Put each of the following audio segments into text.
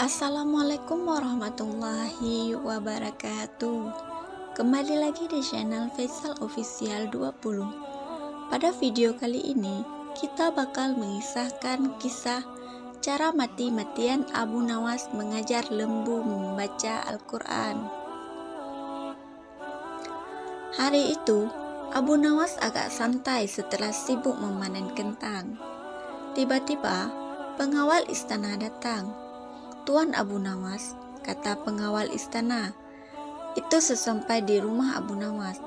Assalamualaikum warahmatullahi wabarakatuh. Kembali lagi di channel Faisal Official 20. Pada video kali ini kita bakal mengisahkan kisah cara mati-matian Abu Nawas mengajar lembu membaca Al-Quran. Hari itu Abu Nawas agak santai setelah sibuk memanen kentang. Tiba-tiba pengawal istana datang. "Tuan Abu Nawas," kata pengawal istana itu sesampai di rumah Abu Nawas.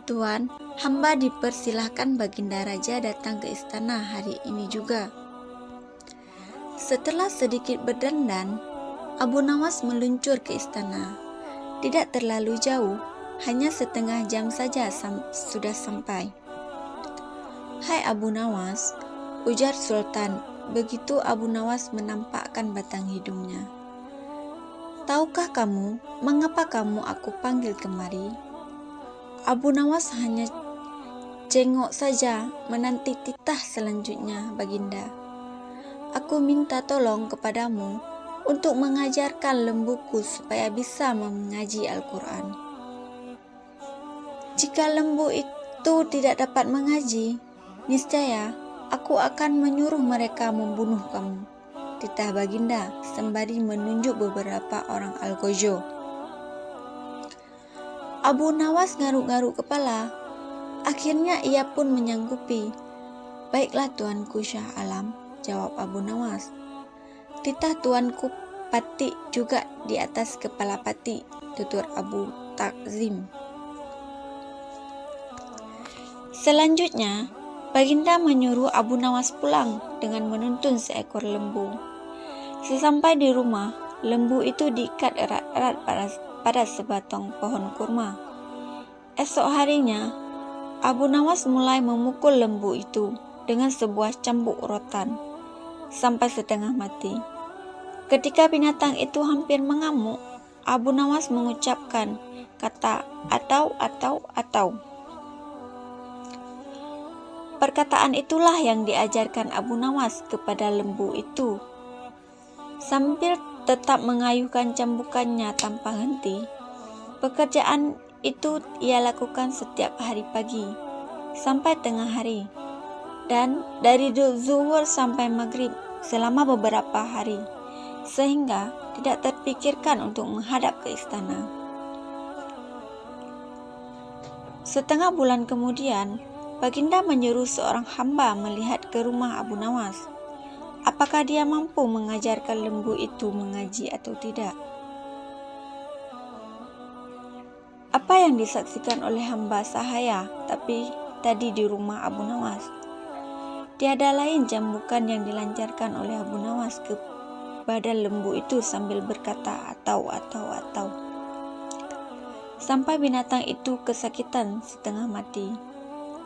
"Tuan, hamba dipersilahkan Baginda Raja datang ke istana hari ini juga." Setelah sedikit berdandan, Abu Nawas meluncur ke istana. Tidak terlalu jauh, hanya setengah jam saja sudah sampai. "Hai Abu Nawas," ujar Sultan begitu Abu Nawas menampakkan batang hidungnya. "Tahukah kamu mengapa aku panggil kemari?" Abu Nawas hanya cengok saja menanti titah selanjutnya. "Baginda, aku minta tolong kepadamu untuk mengajarkan lembuku supaya bisa mengaji Al-Quran. Jika lembu itu tidak dapat mengaji, niscaya aku akan menyuruh mereka membunuh kamu," titah Baginda sembari menunjuk beberapa orang algojo. Abu Nawas ngaruk-ngaruk kepala. Akhirnya ia pun menyanggupi. "Baiklah tuanku Shah Alam," jawab Abu Nawas. "Titah tuanku patik juga di atas kepala patik," tutur Abu Takzim. Selanjutnya Baginda menyuruh Abu Nawas pulang dengan menuntun seekor lembu. Sesampai di rumah, lembu itu diikat erat-erat pada sebatang pohon kurma. Esok harinya, Abu Nawas mulai memukul lembu itu dengan sebuah cambuk rotan sampai setengah mati. Ketika binatang itu hampir mengamuk, Abu Nawas mengucapkan kata atau. Perkataan itulah yang diajarkan Abu Nawas kepada lembu itu. Sambil tetap mengayuhkan cambukannya tanpa henti, pekerjaan itu ia lakukan setiap hari pagi sampai tengah hari, dan dari zuhur sampai maghrib selama beberapa hari, sehingga tidak terpikirkan untuk menghadap ke istana. Setengah bulan kemudian, Baginda menyuruh seorang hamba melihat ke rumah Abu Nawas. Apakah dia mampu mengajarkan lembu itu mengaji atau tidak? Apa yang disaksikan oleh hamba sahaya tadi di rumah Abu Nawas? Tiada lain cambukan yang dilancarkan oleh Abu Nawas kepada lembu itu sambil berkata atau. Sampai binatang itu kesakitan setengah mati.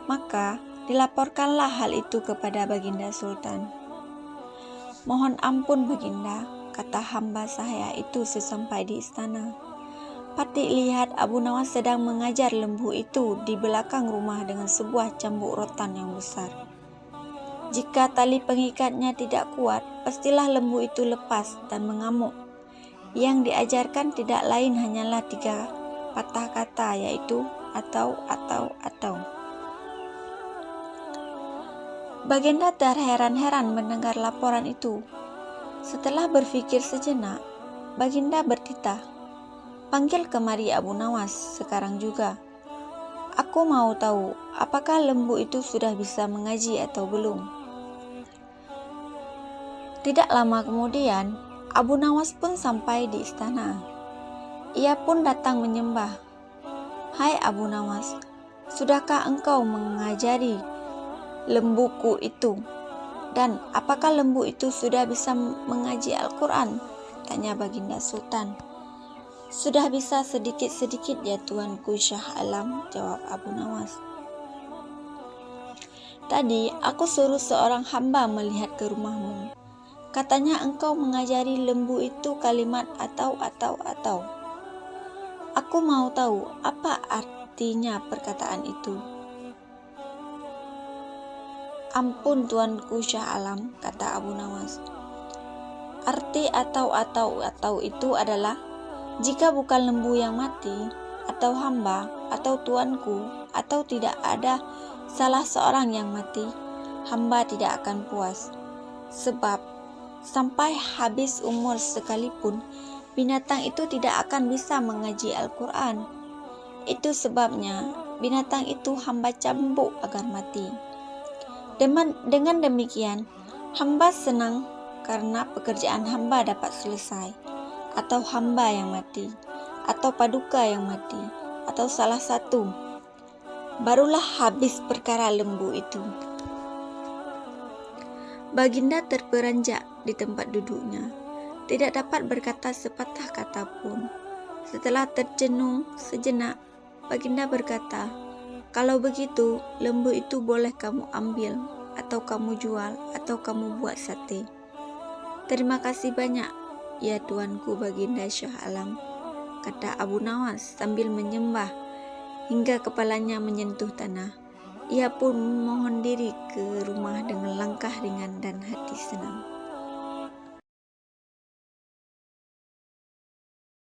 Maka dilaporkanlah hal itu kepada Baginda Sultan. "Mohon ampun Baginda," kata hamba sahaya itu sesampai di istana. "Patik lihat Abu Nawas sedang mengajar lembu itu di belakang rumah dengan sebuah cambuk rotan yang besar. Jika tali pengikatnya tidak kuat, pastilah lembu itu lepas dan mengamuk. Yang diajarkan tidak lain hanyalah 3 patah kata, yaitu atau. Baginda terheran-heran mendengar laporan itu. Setelah berpikir sejenak, Baginda bertitah, "Panggil kemari Abu Nawas sekarang juga. Aku mau tahu apakah lembu itu sudah bisa mengaji atau belum." Tidak lama kemudian, Abu Nawas pun sampai di istana. Ia pun datang menyembah. "Hai Abu Nawas, sudahkah engkau mengajari lembuku itu? Dan apakah lembu itu sudah bisa mengaji Al-Quran?" tanya Baginda Sultan. "Sudah bisa sedikit-sedikit ya tuanku Shah Alam," jawab Abu Nawas. "Tadi aku suruh seorang hamba melihat ke rumahmu. Katanya engkau mengajari lembu itu kalimat atau. Aku mau tahu apa artinya perkataan itu." "Ampun tuanku Shah Alam," kata Abu Nawas. Arti atau itu adalah, jika bukan lembu yang mati, atau hamba, atau tuanku, atau tidak ada salah seorang yang mati, hamba tidak akan puas. Sebab sampai habis umur sekalipun, binatang itu tidak akan bisa mengaji Al-Quran. Itu sebabnya binatang itu hamba cambuk agar mati. Dengan demikian, hamba senang karena pekerjaan hamba dapat selesai, atau hamba yang mati, atau paduka yang mati, atau salah satu. Barulah habis perkara lembu itu. Baginda terperanjak di tempat duduknya, tidak dapat berkata sepatah kata pun. Setelah tercenung sejenak, Baginda berkata, "Kalau begitu, lembu itu boleh kamu ambil, atau kamu jual, atau kamu buat sate." "Terima kasih banyak, ya tuanku Baginda Shah Alam," kata Abu Nawas sambil menyembah hingga kepalanya menyentuh tanah. Ia pun memohon diri ke rumah dengan langkah ringan dan hati senang.